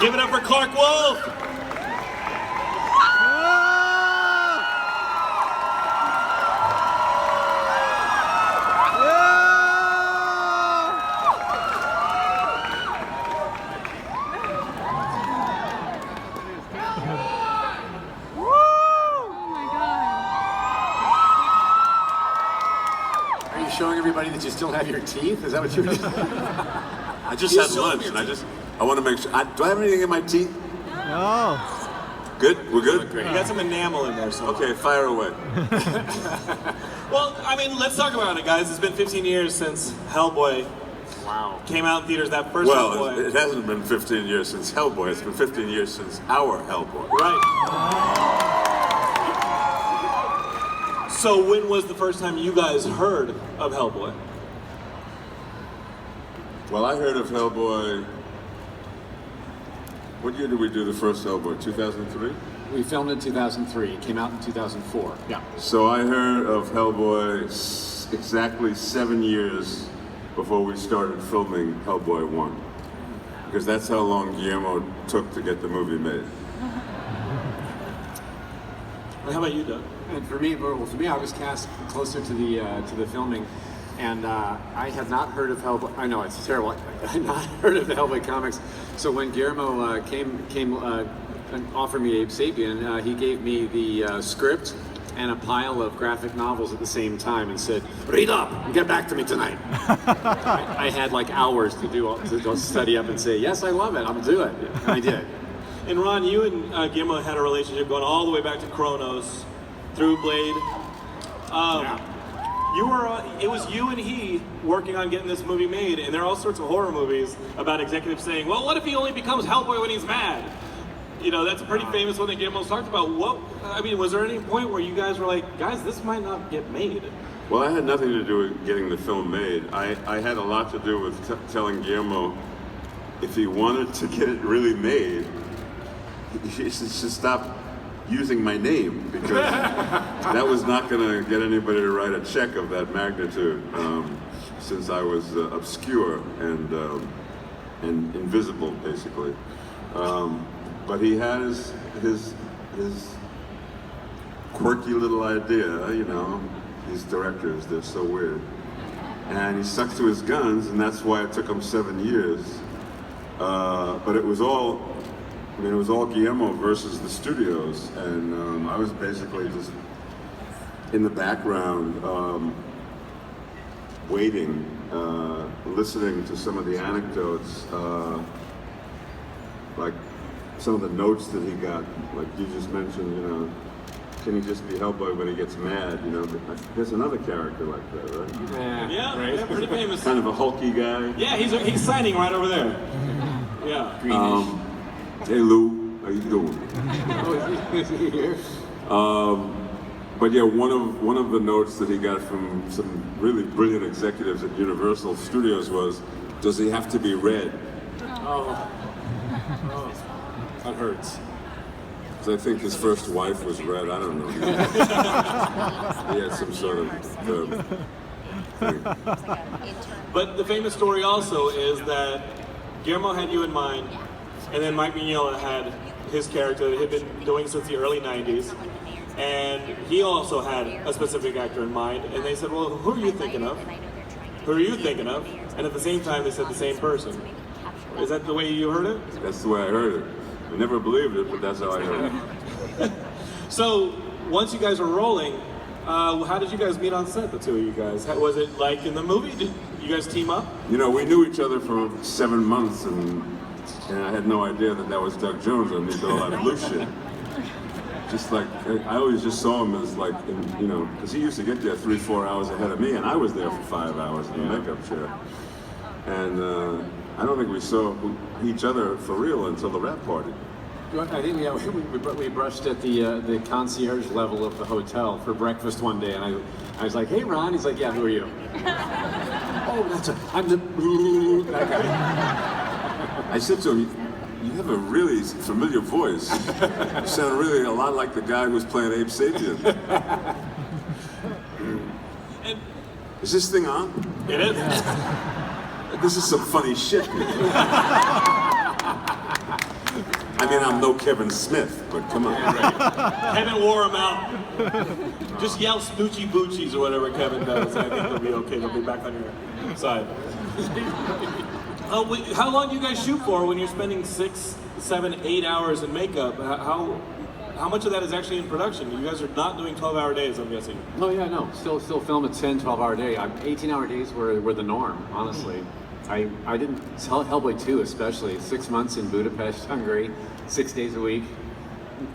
Give it up for Clark Wolf. Showing everybody that you still have your teeth? Is that what you're doing? I just had lunch, and I want to make sure. Do I have anything in my teeth? No. Good? We're good? You got some enamel in there, so. Okay, fire away. Well, I mean, let's talk about it, guys. It's been 15 years since Hellboy came out in theaters, that first Hellboy. Well, it hasn't been 15 years since Hellboy. It's been 15 years since our Hellboy. Right. So when was the first time you guys heard of Hellboy? Well, I heard of Hellboy. What year did we do the first Hellboy? 2003? We filmed in 2003. It came out in 2004. Yeah. So I heard of Hellboy exactly 7 years before we started filming Hellboy 1. Because that's how long Guillermo took to get the movie made. How about you, Doug? And for me, I was cast closer to the filming, and I had not heard of Hellboy. I know it's terrible. I had not heard of the Hellboy comics. So when Guillermo came and offered me Abe Sapien, he gave me the script and a pile of graphic novels at the same time, and said, "Read up and get back to me tonight." I had like hours to study up and say, "Yes, I love it. I'll do it," and I did. And Ron, you and Guillermo had a relationship going all the way back to Kronos, through Blade. You were, it was you and he working on getting this movie made, and there are all sorts of horror movies about executives saying, well, what if he only becomes Hellboy when he's mad? You know, that's a pretty famous one that Guillermo's talked about. Was there any point where you guys were like, guys, this might not get made? Well, I had nothing to do with getting the film made. I had a lot to do with telling Guillermo if he wanted to get it really made, he should stop using my name, because that was not going to get anybody to write a check of that magnitude, since I was obscure and invisible, basically. But he had his quirky little idea, you know. These directors, they're so weird. And he stuck to his guns, and that's why it took him 7 years. But it was all Guillermo versus the studios, and I was basically just in the background, waiting, listening to some of the anecdotes, like some of the notes that he got, like you just mentioned, you know, can he just be Hellboy when he gets mad, you know? There's another character like that, right? Yeah, pretty famous. Kind of a hulky guy. Yeah, he's signing right over there. Yeah. Greenish. Hey Lou, how you doing? But yeah, one of the notes that he got from some really brilliant executives at Universal Studios was, does he have to be red? Oh, that hurts. Because I think his first wife was red, I don't know. He had some sort of thing. But the famous story also is that Guillermo had you in mind, and then Mike Mignola had his character that he had been doing since the early 90s. And he also had a specific actor in mind, and they said, well, who are you thinking of? Who are you thinking of? And at the same time, they said the same person. Is that the way you heard it? That's the way I heard it. I never believed it, but that's how I heard it. So, once you guys were rolling, how did you guys meet on set, the two of you guys? Was it like in the movie? Did you guys team up? You know, we knew each other for 7 months, and I had no idea that was Doug Jones on Me All That Blue Shit. Just like, I always just saw him as like, you know, because he used to get there 3-4 hours ahead of me, and I was there for 5 hours in the makeup chair. And I don't think we saw each other for real until the rap party. I think we brushed at the concierge level of the hotel for breakfast one day, and I was like, hey Ron, he's like, yeah, who are you? I'm the that guy. I said to him, you have a really familiar voice. You sound really a lot like the guy who was playing Abe Sapien. Is this thing on? It is. This is some funny shit. I mean, I'm no Kevin Smith, but come on. Kevin wore him out. Just yell Snoochie Boochies or whatever Kevin does. I think they'll be okay. They'll be back on your side. How long do you guys shoot for when you're spending 6, 7, 8 hours in makeup? How much of that is actually in production? You guys are not doing 12-hour days, I'm guessing. Oh yeah, no. Still film a 10, 12-hour day. 18-hour days were the norm, honestly. I didn't Hellboy 2 especially. 6 months in Budapest, Hungary, 6 days a week.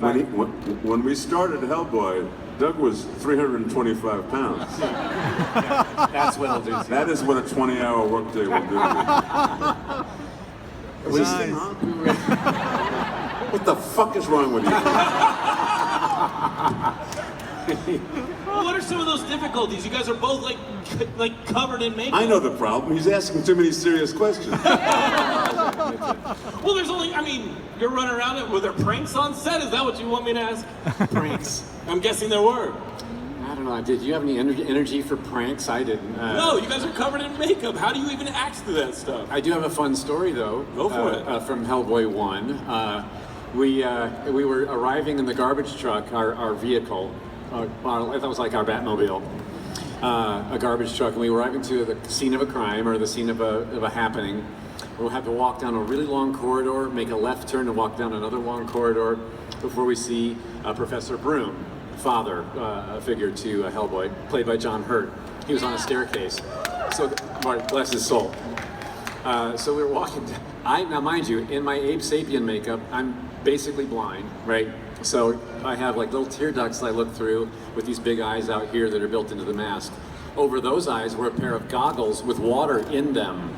When we started Hellboy, Doug was 325 pounds. That's what it'll do. That is what a 20-hour workday will do. Is this thing on? What the fuck is wrong with you? What are some of those difficulties? You guys are both like covered in makeup. I know the problem. He's asking too many serious questions. Well, there's only, you're running around with there pranks on set? Is that what you want me to ask? Pranks. I'm guessing there were. I don't know. Did you have any energy for pranks? I didn't. No, you guys are covered in makeup. How do you even act through that stuff? I do have a fun story though. Go for it. From Hellboy 1. We were arriving in the garbage truck, our vehicle. That was like our Batmobile. A garbage truck, and we were arriving to the scene of a crime or the scene of a happening. We'll have to walk down a really long corridor, make a left turn, and walk down another long corridor before we see Professor Broom, father figure to Hellboy, played by John Hurt. He was on a staircase. So, bless his soul. So we were walking. Now, mind you, in my Abe Sapien makeup, I'm basically blind, right? So I have like little tear ducts that I look through with these big eyes out here that are built into the mask. Over those eyes were a pair of goggles with water in them.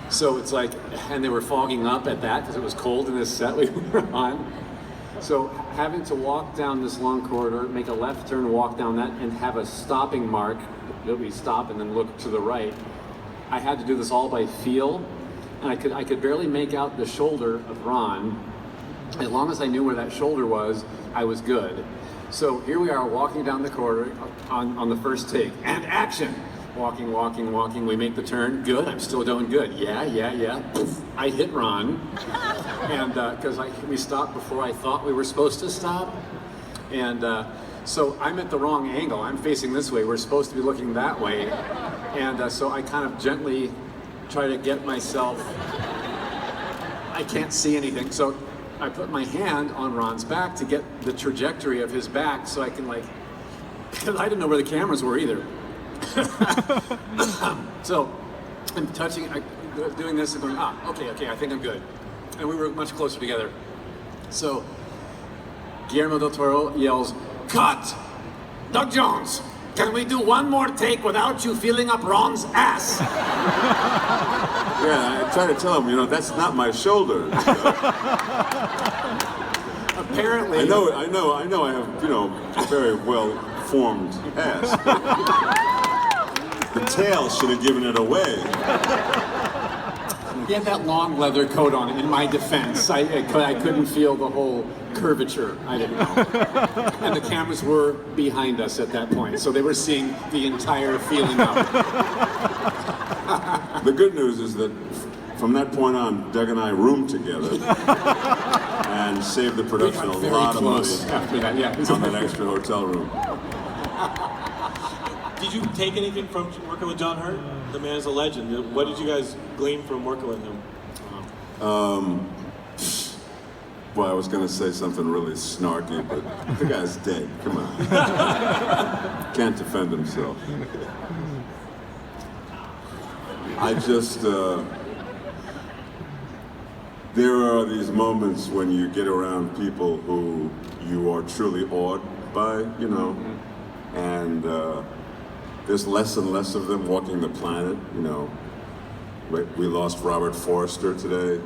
So it's like, and they were fogging up at that because it was cold in this set we were on. So having to walk down this long corridor, make a left turn, walk down that, and have a stopping mark that we stop and then look to the right. I had to do this all by feel, and I could barely make out the shoulder of Ron. As long as I knew where that shoulder was, I was good. So here we are walking down the corridor on the first take, and action! Walking, walking, walking, we make the turn, good, I'm still doing good. Yeah. Poof, I hit Ron, and because we stopped before I thought we were supposed to stop. And so I'm at the wrong angle, I'm facing this way, we're supposed to be looking that way. And so I kind of gently try to get myself, I can't see anything, so I put my hand on Ron's back to get the trajectory of his back so I can because I didn't know where the cameras were either. So I'm doing this and going, okay, I think I'm good. And we were much closer together. So Guillermo del Toro yells, "Cut! Doug Jones, can we do one more take without you feeling up Ron's ass?" Yeah, I try to tell him, that's not my shoulder. Apparently. I know. I have, a very well-formed ass. The tail should have given it away. He had that long leather coat on. In my defense, I couldn't feel the whole curvature. I didn't know. And the cameras were behind us at that point, so they were seeing the entire feeling up. The good news is that from that point on, Doug and I roomed together and saved the production a lot of money after that. Yeah, on that extra hotel room. Did you take anything from working with John Hurt? The man is a legend. What did you guys glean from working with him? Well, I was going to say something really snarky, but the guy's dead. Come on. Can't defend himself. I just, there are these moments when you get around people who you are truly awed by, and there's less and less of them walking the planet, We lost Robert Forster today,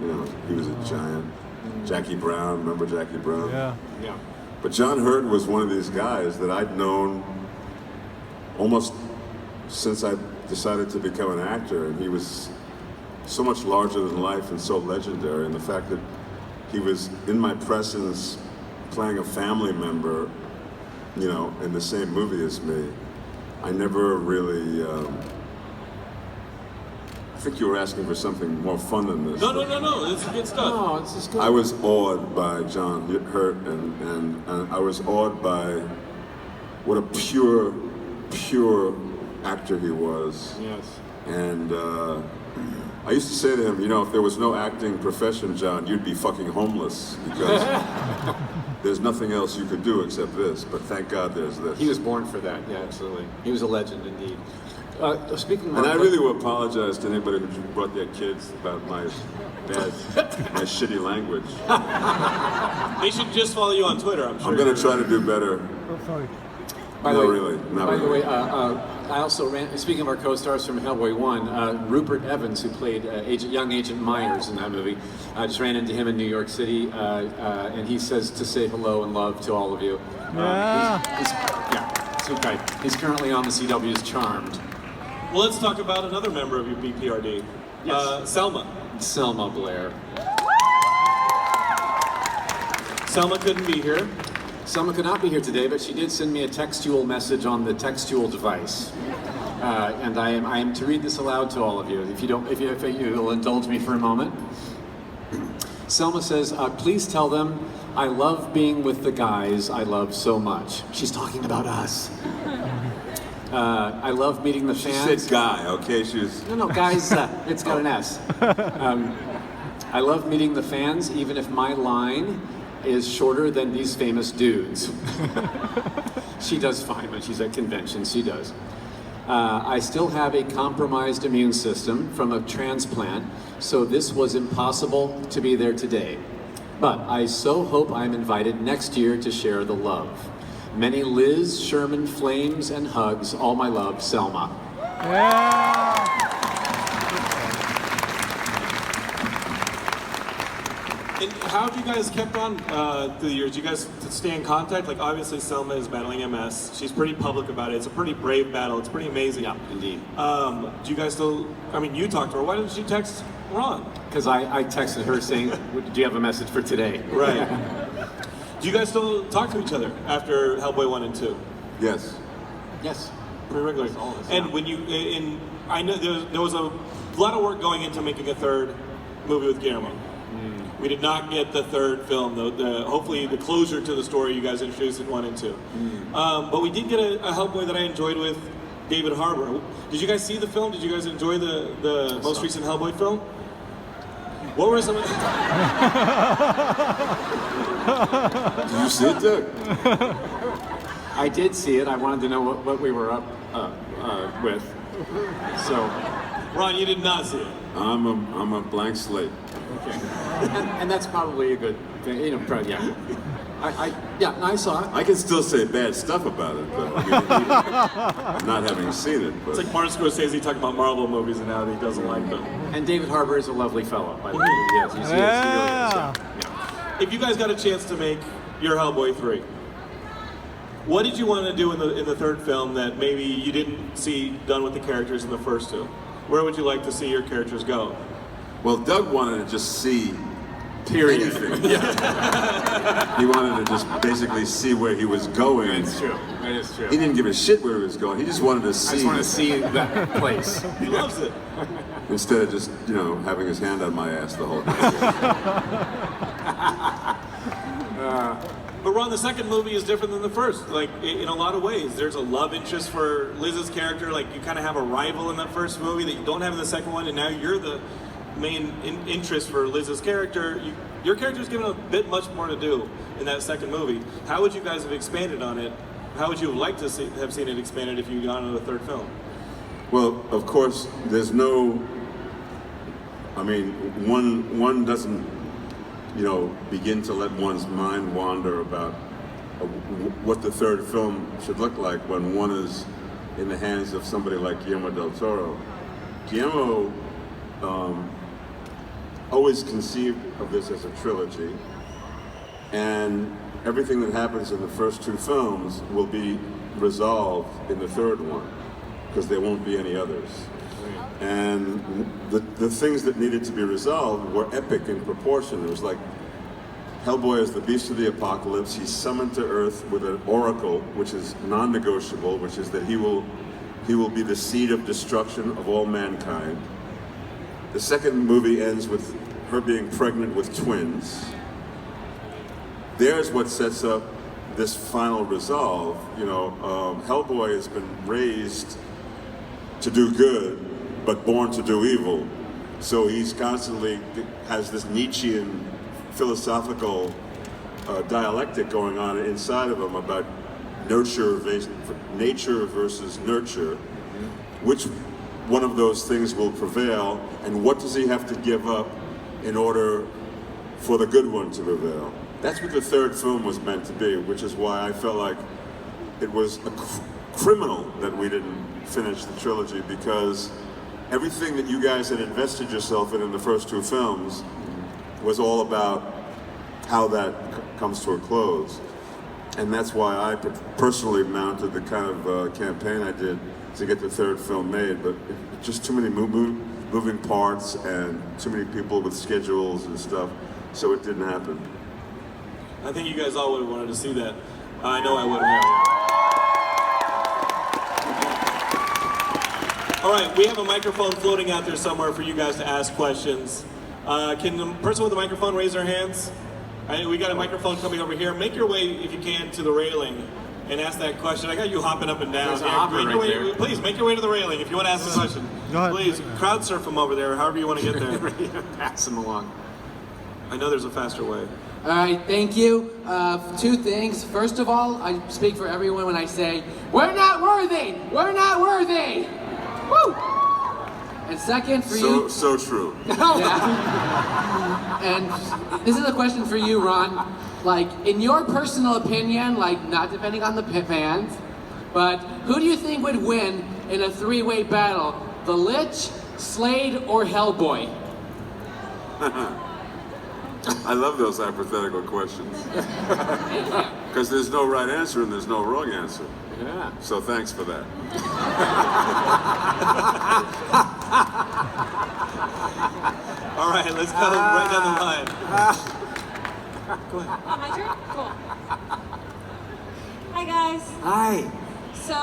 he was a giant. Jackie Brown, remember Jackie Brown? Yeah. But John Hurt was one of these guys that I'd known almost since I decided to become an actor, and he was so much larger than life and so legendary, and the fact that he was in my presence playing a family member, in the same movie as me, I never really think you were asking for something more fun than this. No. This is good stuff. No, it's just good. I was awed by John Hurt, and I was awed by what a pure actor he was. Yes. And I used to say to him, you know, if there was no acting profession, John, you'd be fucking homeless, because there's nothing else you could do except this. But thank God there's this. He was born for that. Yeah, absolutely. He was a legend indeed. Speaking of, And I really will apologize to anybody who brought their kids about my shitty language. They should just follow you on Twitter, I'm sure. I'm gonna try to do better. Oh, sorry. By No, the way, really, not by the really. way, I also ran. Speaking of our co-stars from Hellboy 1, Rupert Evans, who played young Agent Myers in that movie, I just ran into him in New York City, and he says to say hello and love to all of you. Yeah, sweet guy. He's currently on the CW's Charmed. Well, let's talk about another member of your BPRD, Yes. Selma. Selma Blair. Selma couldn't be here. Selma could not be here today, but she did send me a textual message on the textual device, and I am to read this aloud to all of you. If you will indulge me for a moment. Selma says, "Please tell them I love being with the guys I love so much." She's talking about us. I love meeting the She fans. said guy, okay? She was... No, guys, it's got an S. I love meeting the fans, even if my line is shorter than these famous dudes. She does fine when she's at conventions, she does. I still have a compromised immune system from a transplant, so this was impossible to be there today. But I so hope I'm invited next year to share the love. Many Liz, Sherman, flames, and hugs. All my love, Selma. Yeah. And how have you guys kept on through the years? Do you guys stay in contact? Like, obviously, Selma is battling MS. She's pretty public about it. It's a pretty brave battle. It's pretty amazing. Yeah, indeed. Do you guys still, I mean, you talked to her. Why didn't you text Ron? Because I texted her saying, do you have a message for today? Right. Do you guys still talk to each other after Hellboy 1 and 2? Yes. Yes. Pretty regularly. Always, And yeah. when you, I know there was a lot of work going into making a third movie with Guillermo. We did not get the third film, hopefully the closure to the story you guys introduced in 1 and 2. But we did get a Hellboy that I enjoyed with David Harbour. Did you guys see the film? Did you guys enjoy the most recent Hellboy film? What were some of Did you see it, Doug? I did see it. I wanted to know what we were up with. So, Ron, you did not see it. I'm a blank slate. okay. And that's probably a good thing. You know, yeah. I saw it. I can still say bad stuff about it, but I mean, not having seen it. But It's like Martin Scorsese talking about Marvel movies and how he doesn't like them. And David Harbour is a lovely fellow, by the way. Yes, he is. He really is. Yeah. If you guys got a chance to make your Hellboy 3, what did you want to do in the third film that maybe you didn't see done with the characters in the first two? Where would you like to see your characters go? well, Doug wanted to just see Period. anything. He wanted to just basically see where he was going. It's true. It is true. He didn't give a shit where he was going. He just wanted to I see. just want to see that place. He loves it. Instead of just, you know, having his hand on my ass the whole time. But Ron, the second movie is different than the first. Like, in a lot of ways. There's a love interest for Liz's character. Like, you kind of have a rival in that first movie that you don't have in the second one, and now you're the main interest for Liz's character. Your character's given a bit much more to do in that second movie. How would you guys have expanded on it? How would you have liked to have seen it expanded if you'd gone to the third film? Well, of course, there's no. I mean, one doesn't, you know, begin to let one's mind wander about what the third film should look like when one is in the hands of somebody like Guillermo del Toro. Guillermo always conceived of this as a trilogy, and everything that happens in the first two films will be resolved in the third one, because there won't be any others. And the things that needed to be resolved were epic in proportion. It was like Hellboy is the beast of the apocalypse. He's summoned to Earth with an oracle, which is non-negotiable, which is that he will be the seed of destruction of all mankind. The second movie ends with her being pregnant with twins. There's what sets up this final resolve. You know, Hellboy has been raised to do good, but born to do evil. So he's constantly has this Nietzschean philosophical dialectic going on inside of him about nature versus nurture. Which one of those things will prevail, and what does he have to give up in order for the good one to prevail? That's what the third film was meant to be, which is why I felt like it was criminal that we didn't finish the trilogy, because everything that you guys had invested yourself in the first two films was all about how that comes to a close. And that's why I personally mounted the kind of campaign I did to get the third film made, but just too many moving parts and too many people with schedules and stuff, so it didn't happen. I think you guys all would have wanted to see that. I know I would have. All right, we have a microphone floating out there somewhere for you guys to ask questions. Can the person with the microphone raise their hands? We got a microphone coming over here. Make your way, if you can, to the railing and ask that question. I got you hopping up and down. There's a hopper right there. Please, make your way to the railing if you want to ask a question. Go ahead. Please, crowd surf from over there, however you want to get there. Pass them along. I know there's a faster way. All right, thank you. Two things. First of all, I speak for everyone when I say, we're not worthy! We're not worthy! Woo! And second, for you... So true. Yeah. And this is a question for you, Ron. Like, in your personal opinion, like, not depending on the fans, but who do you think would win in a three-way battle? The Lich, Slade, or Hellboy? I love those hypothetical questions. Because there's no right answer and there's no wrong answer. Yeah. So thanks for that. All right, let's go right down the line. Oh, my turn? Cool. Hi, guys. Hi. So,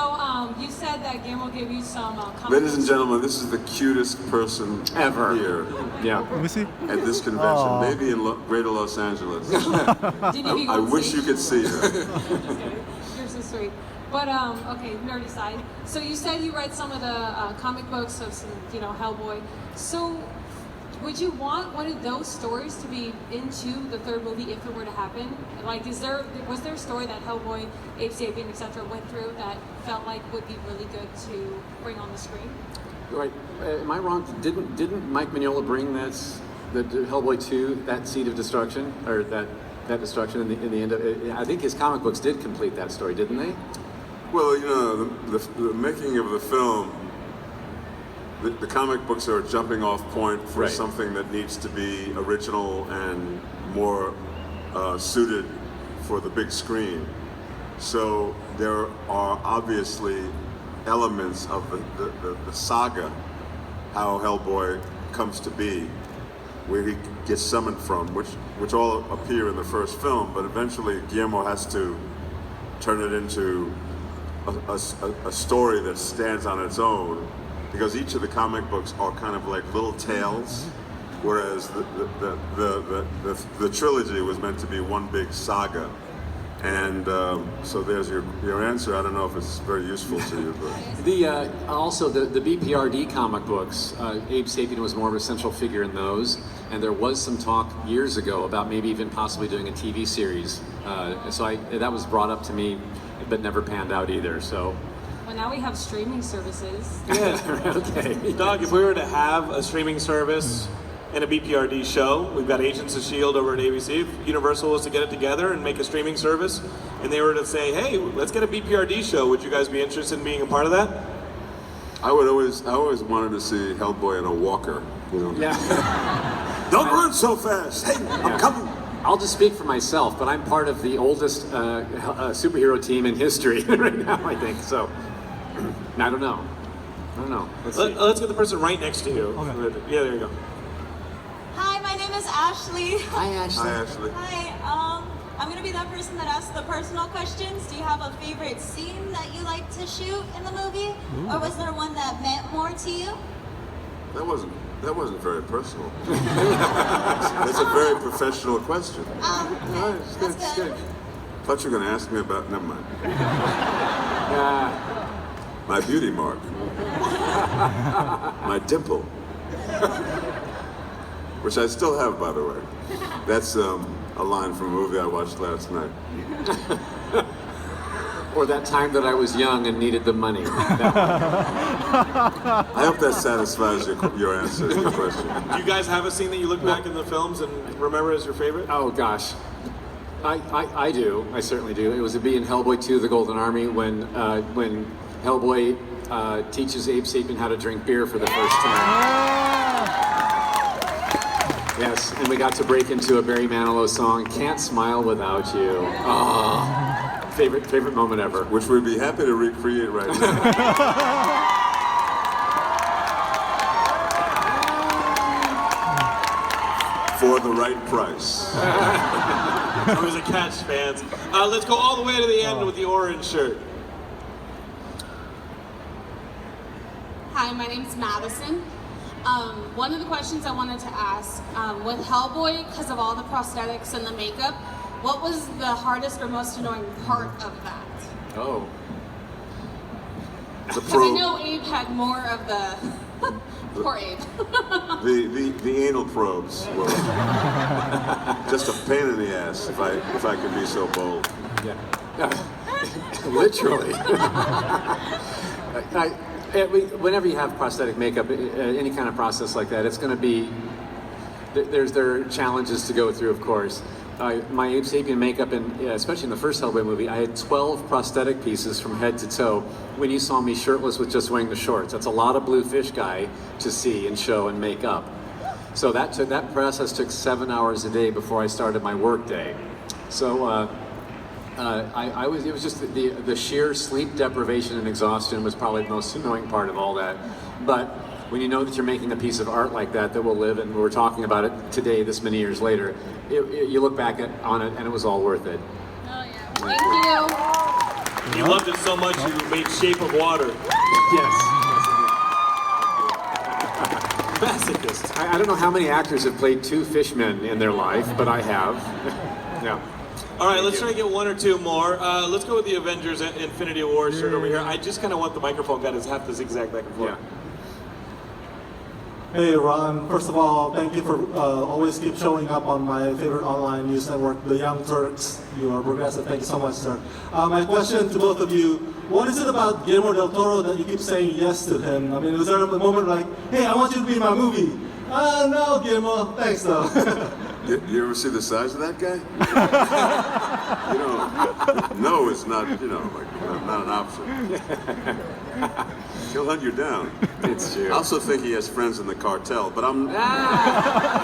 you said that Guillermo gave you some comic Ladies and gentlemen, this is the cutest person Ever. here Yeah. Let me see. at this convention, Aw. maybe in Greater Los Angeles. Didn't you I wish you could see her. You're so sweet. But, okay, nerdy side. So you said you read some of the comic books of some, Hellboy. So, would you want one of those stories to be into the third movie if it were to happen? Like, was there a story that Hellboy, Ape Sapien, etc. went through that felt like would be really good to bring on the screen? Right. Am I wrong? Didn't Mike Mignola bring the Hellboy 2, that seed of destruction, or that destruction in the end of it? I think his comic books did complete that story, didn't they? Well, the making of the film, the comic books are a jumping off point for Right. something that needs to be original and more suited for the big screen. So there are obviously elements of the saga, how Hellboy comes to be, where he gets summoned from, which all appear in the first film, but eventually Guillermo has to turn it into a story that stands on its own, because each of the comic books are kind of like little tales, whereas the trilogy was meant to be one big saga. And so there's your answer. I don't know if it's very useful to you, but Also the BPRD comic books, Abe Sapien was more of a central figure in those, and there was some talk years ago about maybe even possibly doing a TV series. So that was brought up to me, but never panned out either. So. Well, now we have streaming services. Yeah. Okay. Doug, if we were to have a streaming service and a BPRD show, we've got Agents of S.H.I.E.L.D. over at ABC. If Universal was to get it together and make a streaming service, and they were to say, hey, let's get a BPRD show, would you guys be interested in being a part of that? I always wanted to see Hellboy in a walker. Yeah. Don't run so fast! Hey, I'm coming! I'll just speak for myself, but I'm part of the oldest superhero team in history right now, I think. So, I don't know. Let's see. Let's get the person right next to you. Okay. Yeah, there you go. Hi, my name is Ashley. Hi, Ashley. Hi, Ashley. Hi, I'm gonna be that person that asks the personal questions. Do you have a favorite scene that you like to shoot in the movie? Or was there one that meant more to you? That wasn't very personal. That's a very professional question. That's good. Thought you were going to ask me about. Never mind. Uh, My beauty mark. My dimple. Which I still have, by the way. That's a line from a movie I watched last night. or that time that I was young and needed the money. I hope that satisfies your answer to your question. Do you guys have a scene that you look back in the films and remember as your favorite? Oh gosh, I do. I certainly do. It was to be in Hellboy 2: The Golden Army when Hellboy teaches Abe Sapien how to drink beer for the first time. Yes, and we got to break into a Barry Manilow song, "Can't Smile Without You." Oh, favorite moment ever. Which we'd be happy to recreate right now. For the right price. Always a catch, fans. Let's go all the way to the end with the orange shirt. Hi, my name's Madison. One of the questions I wanted to ask, with Hellboy, because of all the prosthetics and the makeup, what was the hardest or most annoying part of that? Oh. The Because I know Abe had more of the... Poor Abe. the anal probes were just a pain in the ass, if I could be so bold. Yeah. Literally. Whenever you have prosthetic makeup, any kind of process like that, it's going to be, there are challenges to go through, of course. My Abe Sapien makeup, and especially in the first Hellboy movie, I had 12 prosthetic pieces from head to toe when you saw me shirtless with just wearing the shorts. That's a lot of blue fish guy to see and show and make up. So that process took 7 hours a day before I started my work day. So it was just the sheer sleep deprivation and exhaustion was probably the most annoying part of all that. But when you know that you're making a piece of art like that will live, and we're talking about it today, this many years later, you look back on it and it was all worth it. Oh, yeah. Thank you. You loved it so much you made Shape of Water. Yes. Masochist. I don't know how many actors have played two fishmen in their life, but I have. Yeah. All right, let's try to get one or two more. Let's go with the Avengers Infinity War shirt over here. I just kind of want the microphone guy to have to zigzag back and forth. Yeah. Hey Ron, first of all, thank you for always keep showing up on my favorite online news network, The Young Turks. You are progressive. Thank you so much, sir. My question to both of you, what is it about Guillermo del Toro that you keep saying yes to him? I mean, was there a moment like, hey, I want you to be in my movie? No, Guillermo, thanks though. You ever see the size of that guy? No, it's not, not an option. He'll hunt you down. It's true. I also think he has friends in the cartel, but I've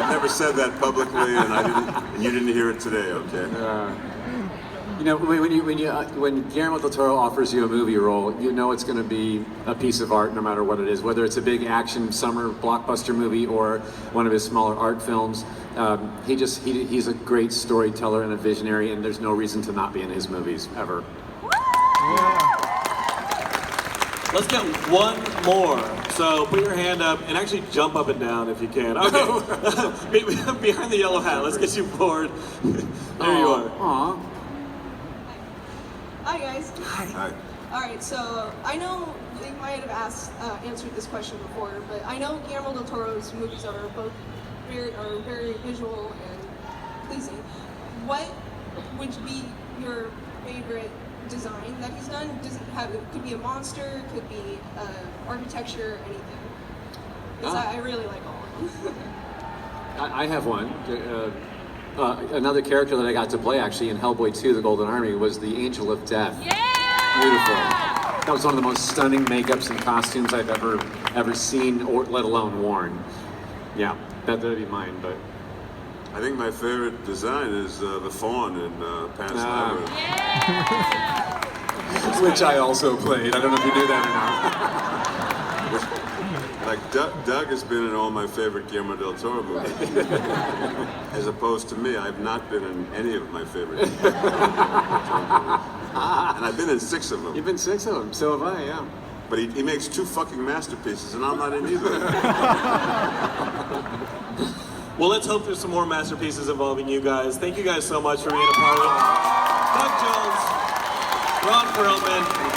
never said that publicly, and you didn't hear it today, okay? When Guillermo del Toro offers you a movie role, you know it's going to be a piece of art no matter what it is, whether it's a big action summer blockbuster movie or one of his smaller art films. He's a great storyteller and a visionary, and there's no reason to not be in his movies, ever. Let's get one more. So put your hand up and actually jump up and down if you can. Okay. Behind the yellow hat. Let's get you forward. There you are. Aw. Hi guys. Hi. All right, so I know they might have answered this question before, but I know Guillermo del Toro's movies are both very visual and pleasing. What would be your favorite design that he's done? Does it have? It could be a monster, could be architecture, anything. Because I really like all of them. I have one. Another character that I got to play actually in Hellboy 2: The Golden Army was the Angel of Death. Yeah! Beautiful. That was one of the most stunning makeups and costumes I've ever seen, or let alone worn. Yeah, that would be mine. But I think my favorite design is the fawn in Pan's Labyrinth. which I also played. I don't know if you knew that or not. Like Doug has been in all my favorite Guillermo del Toro movies. As opposed to me, I've not been in any of my favorite Guillermo del Toro movies. And I've been in 6 of them. You've been 6 of them. So have I. Yeah. But he makes 2 fucking masterpieces, and I'm not in either. Well, let's hope there's some more masterpieces involving you guys. Thank you guys so much for being a part of it. Doug Jones, Ron Perlman,